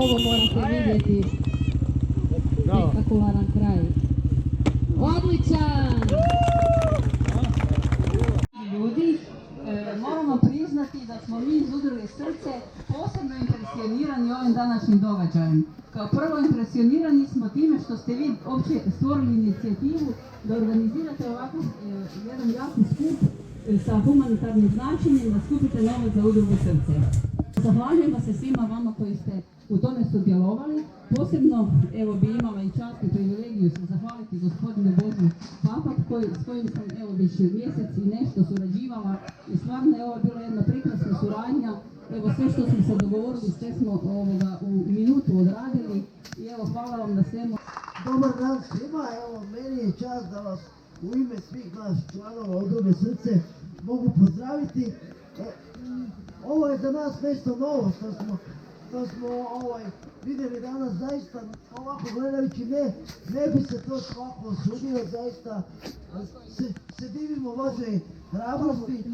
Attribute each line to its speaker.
Speaker 1: ovo morate vidjeti. Spektakularan kraj. Odličan! Ljudi, moramo priznati da smo mi iz udruge Srce posebno impresionirani ovim današnjim događajem. Kao prvo impresionirani smo time što ste vi uopće stvorili inicijativu da organizirate ovakav jedan jaki skup sa humanitarnim značenjem, da skupite novac za udrugu Srce. Zahvaljujemo se svima vama koji ste u tome sudjelovali. Posebno, evo, bi imala i čast i privilegiju se zahvaliti gospodinu Božu Papak, s kojim sam, evo, već mjesec i nešto surađivala i stvarno je ovo bila jedna prekrasna suradnja. Evo, sve što smo se dogovorili, sve smo u minutu odradili i evo, hvala vam na svemu.
Speaker 2: Dobar dan svima, evo, meni je čast da vas u ime svih nas članova udruge Srce mogu pozdraviti. Ovo je za nas nešto novo što smo vidjeli danas, zaista ovako gledajući ne bi se to svako osudio, zaista se divimo vašoj hrabrosti.